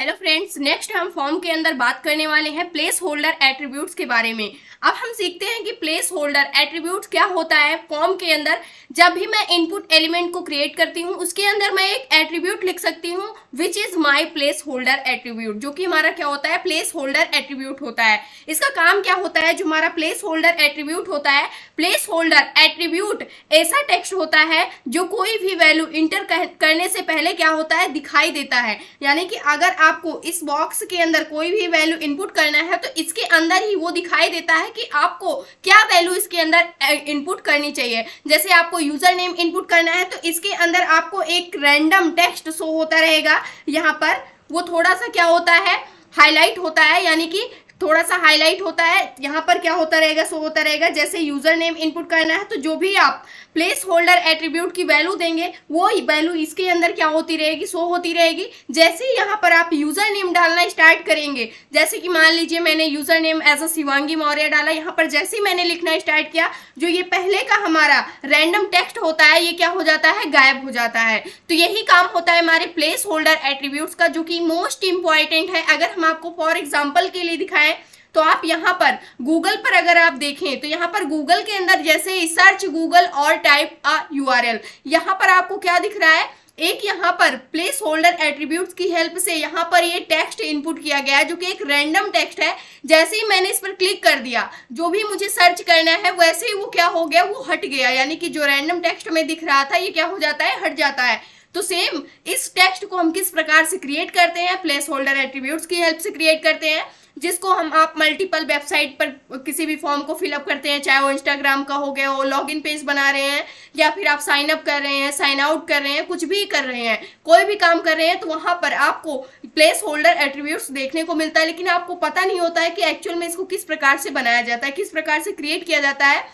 Hello friends, next हम form के अंदर बात करने वाले हैं प्लेस होल्डर एट्रीब्यूट्स के बारे में। अब हम सीखते हैं कि प्लेस होल्डर एट्रीब्यूट्स क्या होता है। फॉर्म के अंदर जब भी मैं इनपुट एलिमेंट को क्रिएट करती हूँ उसके अंदर मैं एक एट्रीब्यूट लिख सकती हूँ which is my place holder attribute, जो कि हमारा क्या होता है, प्लेस होल्डर एट्रीब्यूट होता है। इसका काम क्या होता है, जो हमारा प्लेस होल्डर एट्रीब्यूट होता है, प्लेस होल्डर एट्रीब्यूट ऐसा टेक्स्ट होता है जो कोई भी वैल्यू इंटर करने से पहले क्या होता है, दिखाई देता है। यानी कि अगर आपको इस बॉक्स के अंदर कोई भी वैल्यू इनपुट करना है तो इसके अंदर ही वो दिखाई देता है कि आपको क्या वैल्यू इसके अंदर इनपुट करनी चाहिए। जैसे आपको यूजर नेम इनपुट करना है तो इसके अंदर आपको एक रैंडम टेक्स्ट शो होता रहेगा। यहाँ पर वो थोड़ा सा क्या होता है, हाईलाइट होता है, यानी कि थोड़ा सा हाईलाइट होता है। यहाँ पर क्या होता रहेगा, शो होता रहेगा। जैसे यूजर नेम इनपुट करना है तो जो भी आप प्लेस होल्डर एट्रीब्यूट की वैल्यू देंगे वो वैल्यू इसके अंदर क्या होती रहेगी, शो होती रहेगी। जैसे ही यहाँ पर आप यूजर नेम डालना स्टार्ट करेंगे, जैसे कि मान लीजिए मैंने user name as a Shivangi Maurya डाला, यहाँ पर जैसे ही मैंने लिखना स्टार्ट किया, जो ये पहले का हमारा रैंडम टेक्स्ट होता है ये क्या हो जाता है, गायब हो जाता है। तो यही काम होता है हमारे प्लेस होल्डर एट्रीब्यूट्स का, जो कि मोस्ट इंपॉर्टेंट है। अगर हम आपको फॉर एग्जाम्पल के लिए दिखाएं तो आप यहाँ पर गूगल पर अगर आप देखें तो यहाँ पर गूगल के अंदर जैसे सर्च गूगल और टाइप अ यूआरएल, यहाँ पर आपको क्या दिख रहा है, एक यहाँ पर प्लेस होल्डर एट्रीब्यूट्स की हेल्प से यहाँ पर ये टेक्स्ट इनपुट किया गया है जो कि एक रैंडम टेक्स्ट है। जैसे ही मैंने इस पर क्लिक कर दिया, जो भी मुझे सर्च करना है वैसे ही वो क्या हो गया, वो हट गया। यानी कि जो रैंडम टेक्स्ट में दिख रहा था ये क्या हो जाता है, हट जाता है। तो सेम इस टेक्स्ट को हम किस प्रकार से क्रिएट करते हैं, प्लेस होल्डर एट्रीब्यूट्स की हेल्प से क्रिएट करते हैं, जिसको हम आप मल्टीपल वेबसाइट पर किसी भी फॉर्म को फिलअप करते हैं, चाहे वो इंस्टाग्राम का हो गया, वो लॉगिन पेज बना रहे हैं या फिर आप साइन अप कर रहे हैं, साइन आउट कर रहे हैं, कुछ भी कर रहे हैं, कोई भी काम कर रहे हैं, तो वहां पर आपको प्लेस होल्डर एट्रीब्यूट्स देखने को मिलता है। लेकिन आपको पता नहीं होता है कि एक्चुअल में इसको किस प्रकार से बनाया जाता है, किस प्रकार से क्रिएट किया जाता है।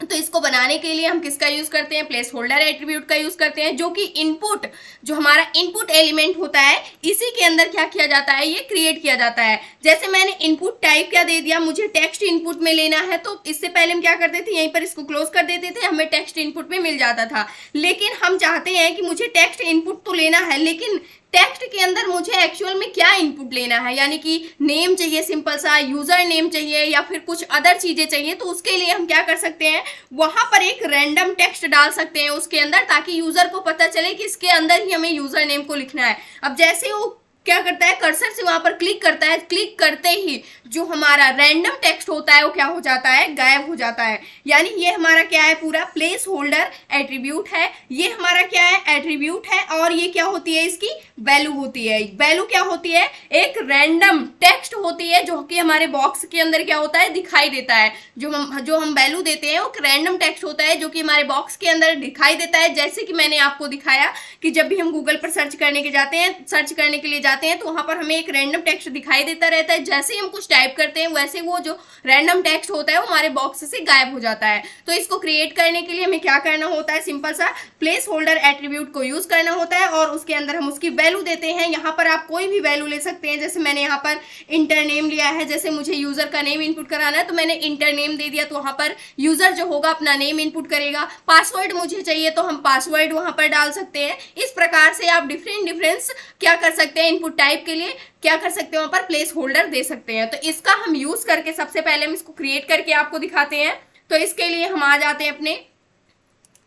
तो इसको बनाने के लिए हम किसका यूज करते हैं, प्लेस होल्डर एट्रीब्यूट का यूज करते हैं, जो कि इनपुट, जो हमारा इनपुट एलिमेंट होता है इसी के अंदर क्या किया जाता है, ये क्रिएट किया जाता है। जैसे मैंने इनपुट टाइप क्या दे दिया, मुझे टेक्स्ट इनपुट में लेना है, तो इससे पहले हम क्या करते थे, यहीं पर इसको क्लोज कर देते थे, हमें टेक्स्ट इनपुट में मिल जाता था। लेकिन हम चाहते हैं कि मुझे टेक्स्ट इनपुट तो लेना है, लेकिन टेक्स्ट के अंदर मुझे एक्चुअल में क्या इनपुट लेना है, यानी कि नेम चाहिए, सिंपल सा यूजर नेम चाहिए या फिर कुछ अदर चीजें चाहिए। तो उसके लिए हम क्या कर सकते हैं, वहां पर एक रैंडम टेक्स्ट डाल सकते हैं उसके अंदर, ताकि यूजर को पता चले कि इसके अंदर ही हमें यूजर नेम को लिखना है। अब जैसे वो क्या करता है, कर्सर से वहां पर क्लिक करता है, क्लिक करते ही जो हमारा रैंडम टेक्स्ट होता है वो क्या हो जाता है, गायब हो जाता है। यानी ये हमारा क्या है, पूरा प्लेस होल्डर एट्रीब्यूट है। ये हमारा क्या है, एट्रीब्यूट है, और ये क्या होती है, इसकी वैल्यू होती है। वैल्यू क्या होती है, एक रैंडम टेक्स्ट होती है जो कि हमारे बॉक्स के अंदर क्या होता है, दिखाई देता है। जो हम वैल्यू देते हैं वो रैंडम टेक्स्ट होता है जो कि हमारे बॉक्स के अंदर दिखाई देता है। जैसे कि मैंने आपको दिखाया कि जब भी हम गूगल पर सर्च करने के लिए जाते हैं तो वहां पर हमें एक रैंडम टेक्स्ट दिखाई देता रहता है। जैसे ही हम कुछ टाइप करते हैं वैसे वो जो रैंडम टेक्स्ट होता है वो हमारे बॉक्स से गायब हो जाता है। तो इसको क्रिएट करने के लिए हमें क्या करना होता है, सिंपल सा प्लेस होल्डर एट्रीब्यूट को यूज करना होता है और उसके अंदर हम उसकी वैल्यू देते हैं। यहाँ पर आप कोई भी वैल्यू ले सकते हैं। जैसे मैंने यहाँ पर इंटर नेम लिया है, जैसे मुझे यूजर का नेम इनपुट कराना है तो मैंने इंटर नेम दे दिया, तो वहां पर यूजर जो होगा अपना नेम इनपुट करेगा। पासवर्ड मुझे चाहिए तो हम पासवर्ड वहां पर डाल सकते हैं। इस प्रकार से आप डिफरेंस क्या कर सकते हैं, इनपुट टाइप के लिए क्या कर सकते हैं, वहां पर प्लेस होल्डर दे सकते हैं। तो इसका हम यूज करके सबसे पहले हम इसको क्रिएट करके आपको दिखाते हैं। तो इसके लिए हम आ जाते हैं अपने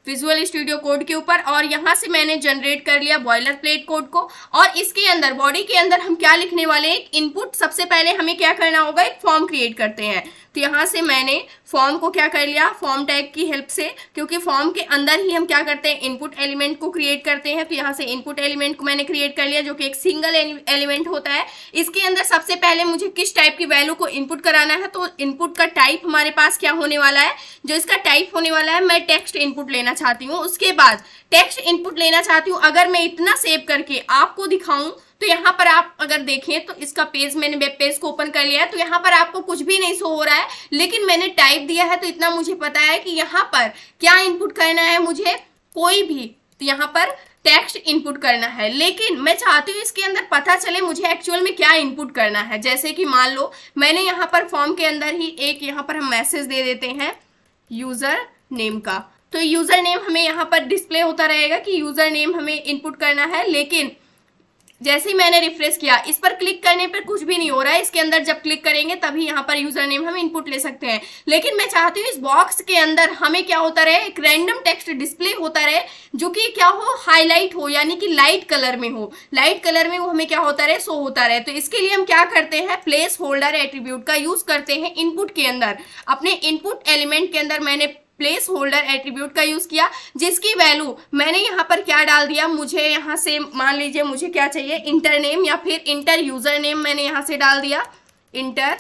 विजुअल स्टूडियो कोड के ऊपर और यहाँ से मैंने जनरेट कर लिया बॉयलर प्लेट कोड को। और इसके अंदर बॉडी के अंदर हम क्या लिखने वाले हैं, एक इनपुट। सबसे पहले हमें क्या करना होगा, एक फॉर्म क्रिएट करते हैं। तो यहाँ से मैंने फॉर्म को क्या कर लिया, फॉर्म टैग की हेल्प से, क्योंकि फॉर्म के अंदर ही हम क्या करते हैं, इनपुट एलिमेंट को क्रिएट करते हैं। तो यहाँ से इनपुट एलिमेंट को मैंने क्रिएट कर लिया जो कि एक सिंगल एलिमेंट होता है। इसके अंदर सबसे पहले मुझे किस टाइप की वैल्यू को इनपुट कराना है, तो इनपुट का टाइप हमारे पास क्या होने वाला है, जो इसका टाइप होने वाला है, मैं टेक्स्ट इनपुट लेना चाहती हूँ। उसके बाद टेक्स्ट इनपुट लेना चाहती हूँ। अगर मैं इतना सेव करके आपको दिखाऊं तो यहाँ पर आप अगर देखें तो इसका पेज, मैंने वेब पेज को ओपन कर लिया है, तो यहाँ पर आपको कुछ भी नहीं शो हो रहा है, लेकिन मैंने टाइप दिया है तो इतना मुझे पता है कि यहाँ पर क्या इनपुट करना है, मुझे कोई भी, तो यहाँ पर टेक्स्ट इनपुट करना है। लेकिन मैं चाहती हूँ इसके अंदर पता चले मुझे एक्चुअल में क्या इनपुट करना है। जैसे कि मान लो मैंने यहाँ पर फॉर्म के अंदर ही एक यहाँ पर हम मैसेज दे देते हैं यूजर नेम का, तो यूजर नेम हमें यहाँ पर डिस्प्ले होता रहेगा कि यूजर नेम हमें इनपुट करना है। लेकिन जैसे ही मैंने रिफ्रेश किया, इस पर क्लिक करने पर कुछ भी नहीं हो रहा है। इसके अंदर जब क्लिक करेंगे तभी यहाँ पर यूजर नेम हम इनपुट ले सकते हैं। लेकिन मैं चाहती हूँ इस बॉक्स के अंदर हमें क्या होता रहे, एक रैंडम टेक्स्ट डिस्प्ले होता रहे जो कि क्या हो, हाईलाइट हो, यानी कि लाइट कलर में हो। लाइट कलर में वो हमें क्या होता रहे, शो होता रहे। तो इसके लिए हम क्या करते हैं, प्लेस होल्डर एट्रीब्यूट का यूज करते हैं इनपुट के अंदर। अपने इनपुट एलिमेंट के अंदर मैंने प्लेस होल्डर एट्रीब्यूट का यूज किया, जिसकी वैल्यू मैंने यहाँ पर क्या डाल दिया, मुझे यहाँ से मान लीजिए मुझे क्या चाहिए, इंटर नेम या फिर इंटर यूजर नेम मैंने यहाँ से डाल दिया, inter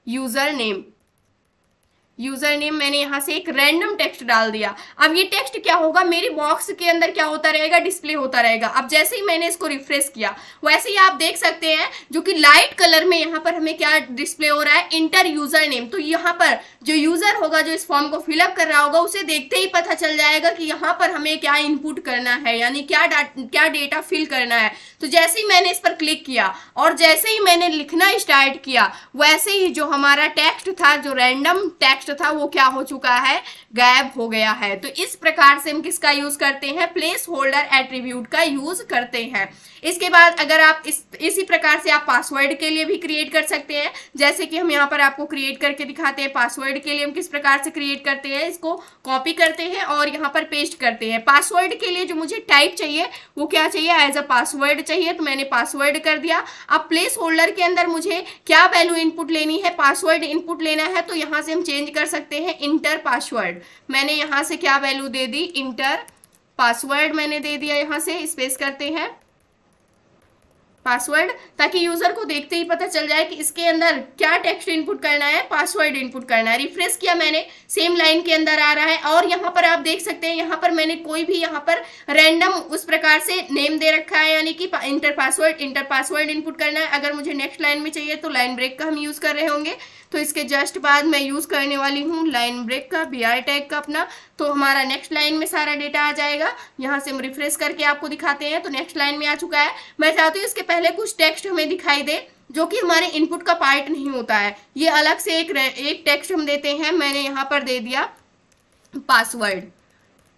user name. User name मैंने यहाँ से एक रैंडम टेक्स्ट डाल दिया। अब ये टेक्स्ट क्या होगा, मेरी बॉक्स के अंदर क्या होता रहेगा, डिस्प्ले होता रहेगा। अब जैसे ही मैंने इसको रिफ्रेश किया, वैसे ही आप देख सकते हैं जो कि लाइट कलर में यहाँ पर हमें क्या डिस्प्ले हो रहा है, इंटर यूजर नेम। तो यहाँ पर जो यूजर होगा, जो इस फॉर्म को फिलअप कर रहा होगा, उसे देखते ही पता चल जाएगा कि यहाँ पर हमें क्या इनपुट करना है, यानी क्या डेटा फिल करना है। तो जैसे ही मैंने इस पर क्लिक किया और जैसे ही मैंने लिखना स्टार्ट किया, वैसे ही जो हमारा टेक्स्ट था, जो रैंडम टेक्स्ट था, वो क्या हो चुका है, गायब हो गया है। तो इस प्रकार से हम किसका यूज करते हैं, प्लेस होल्डर एट्रीब्यूट का यूज करते हैं। इसके बाद अगर आप इसी प्रकार से आप पासवर्ड के लिए भी क्रिएट कर सकते हैं, जैसे कि हम यहाँ पर आपको क्रिएट करके दिखाते हैं। पासवर्ड के लिए हम किस प्रकार से क्रिएट करते हैं, इसको कॉपी करते हैं और यहाँ पर पेस्ट करते हैं। पासवर्ड के लिए जो मुझे टाइप चाहिए वो क्या चाहिए, एज अ पासवर्ड चाहिए, तो मैंने पासवर्ड कर दिया। अब प्लेस होल्डर के अंदर मुझे क्या वैल्यू इनपुट लेनी है, पासवर्ड इनपुट लेना है, तो यहाँ से हम चेंज कर सकते हैं, इंटर पासवर्ड। मैंने यहाँ से क्या वैल्यू दे दी, इंटर पासवर्ड मैंने दे दिया। यहाँ से स्पेस करते हैं पासवर्ड, ताकि यूजर को देखते ही पता चल जाए कि इसके अंदर क्या टेक्स्ट इनपुट करना है, पासवर्ड इनपुट करना है। रिफ्रेश किया मैंने, सेम लाइन के अंदर आ रहा है। और यहाँ पर आप देख सकते हैं, यहाँ पर मैंने कोई भी यहाँ पर रैंडम उस प्रकार से नेम दे रखा है, यानी कि इंटर पासवर्ड इनपुट करना है। अगर मुझे नेक्स्ट लाइन में चाहिए तो लाइन ब्रेक का हम यूज कर रहे होंगे, तो इसके जस्ट बाद मैं यूज करने वाली हूँ लाइन ब्रेक का, BR टैग का अपना। तो हमारा नेक्स्ट लाइन में सारा डेटा आ जाएगा। यहाँ से हम रिफ्रेश करके आपको दिखाते हैं, तो नेक्स्ट लाइन में आ चुका है। मैं चाहती हूँ इसके पहले कुछ टेक्स्ट हमें दिखाई दे जो कि हमारे इनपुट का पार्ट नहीं होता है। ये अलग से एक टेक्स्ट हम देते हैं। मैंने यहाँ पर दे दिया पासवर्ड,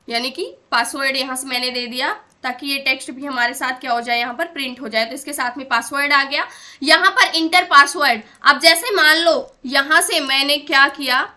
यानी कि पासवर्ड यहाँ से मैंने दे दिया, ताकि ये टेक्स्ट भी हमारे साथ क्या हो जाए, यहाँ पर प्रिंट हो जाए। तो इसके साथ में पासवर्ड आ गया। यहाँ पर इंटर पासवर्ड, अब जैसे मान लो यहाँ से मैंने क्या किया,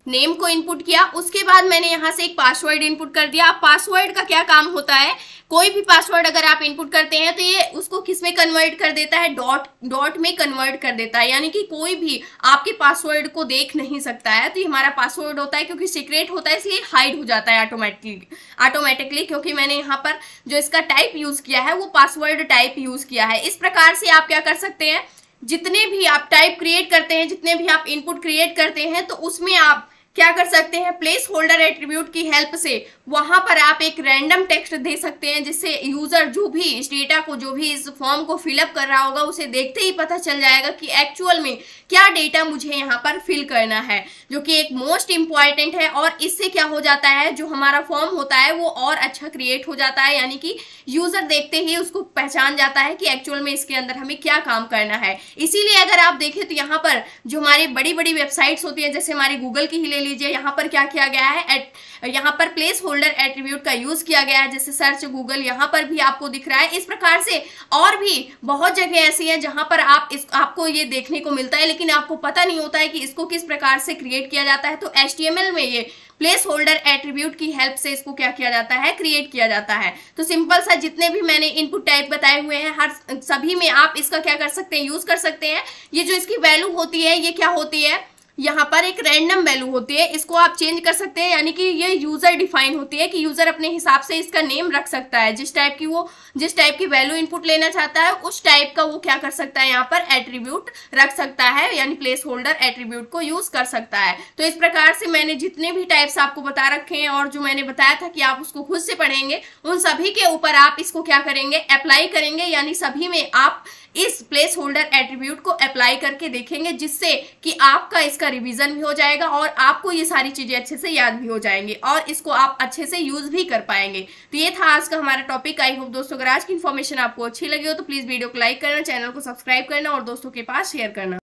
नेम को इनपुट किया, उसके बाद मैंने यहाँ से एक पासवर्ड इनपुट कर दिया। अब पासवर्ड का क्या काम होता है, कोई भी पासवर्ड अगर आप इनपुट करते हैं तो ये उसको किस में कन्वर्ट कर देता है, डॉट में कन्वर्ट कर देता है, यानी कि कोई भी आपके पासवर्ड को देख नहीं सकता है। तो ये हमारा पासवर्ड होता है, क्योंकि सीक्रेट होता है इसलिए हाइड हो जाता है ऑटोमेटिकली, क्योंकि मैंने यहाँ पर जो इसका टाइप यूज किया है वो पासवर्ड टाइप यूज किया है। इस प्रकार से आप क्या कर सकते हैं, जितने भी आप टाइप क्रिएट करते हैं, जितने भी आप इनपुट क्रिएट करते हैं, तो उसमें आप क्या कर सकते हैं, प्लेस होल्डर एट्रीब्यूट की हेल्प से वहां पर आप एक रैंडम टेक्स्ट दे सकते हैं, जिससे यूजर जो भी इस डेटा को, जो भी इस फॉर्म को फिलअप कर रहा होगा, उसे देखते ही पता चल जाएगा कि एक्चुअल में क्या डेटा मुझे यहाँ पर फिल करना है, जो कि एक मोस्ट इंपॉर्टेंट है। और इससे क्या हो जाता है, जो हमारा फॉर्म होता है वो और अच्छा क्रिएट हो जाता है, यानी कि यूजर देखते ही उसको पहचान जाता है कि एक्चुअल में इसके अंदर हमें क्या काम करना है। इसीलिए अगर आप देखें तो यहाँ पर जो हमारी बड़ी बड़ी वेबसाइट्स होती है, जैसे हमारी गूगल की ही ले लीजिए, यहाँ पर क्या किया गया है, यहाँ पर प्लेस होल्डर एट्रीब्यूट का यूज किया गया है, जैसे सर्च गूगल, यहाँ पर भी आपको दिख रहा है। इस प्रकार से और भी बहुत जगह ऐसी है जहां पर आपको ये देखने को मिलता है, लेकिन आपको पता नहीं होता है कि इसको किस प्रकार से क्रिएट किया जाता है। तो HTML में ये प्लेस होल्डर एट्रीब्यूट की हेल्प से इसको क्या किया जाता है, क्रिएट किया जाता है। तो सिंपल सा जितने भी मैंने इनपुट टाइप बताए हुए हैं, हर सभी में आप इसका क्या कर सकते हैं, यूज कर सकते हैं। ये जो इसकी वैल्यू होती है, ये क्या होती है, यहाँ पर एक रैंडम वैल्यू होती है, इसको आप चेंज कर सकते हैं, यानी कि ये यूजर डिफाइन होती है कि यूजर अपने हिसाब से इसका नेम रख सकता है। जिस टाइप की वैल्यू इनपुट लेना चाहता है, उस टाइप का वो क्या कर सकता है, यहाँ पर एट्रीब्यूट रख सकता है, यानी प्लेस होल्डर एट्रीब्यूट को यूज कर सकता है। तो इस प्रकार से मैंने जितने भी टाइप्स आपको बता रखे हैं, और जो मैंने बताया था कि आप उसको खुद से पढ़ेंगे, उन सभी के ऊपर आप इसको क्या करेंगे, अप्लाई करेंगे, यानी सभी में आप इस प्लेस होल्डर एट्रीब्यूट को अप्लाई करके देखेंगे, जिससे कि आपका इसका रिवीजन भी हो जाएगा और आपको ये सारी चीजें अच्छे से याद भी हो जाएंगी और इसको आप अच्छे से यूज भी कर पाएंगे। तो ये था आज का हमारा टॉपिक। आई होप दोस्तों अगर आज की इन्फॉर्मेशन आपको अच्छी लगी हो तो प्लीज वीडियो को लाइक करना, चैनल को सब्सक्राइब करना और दोस्तों के पास शेयर करना।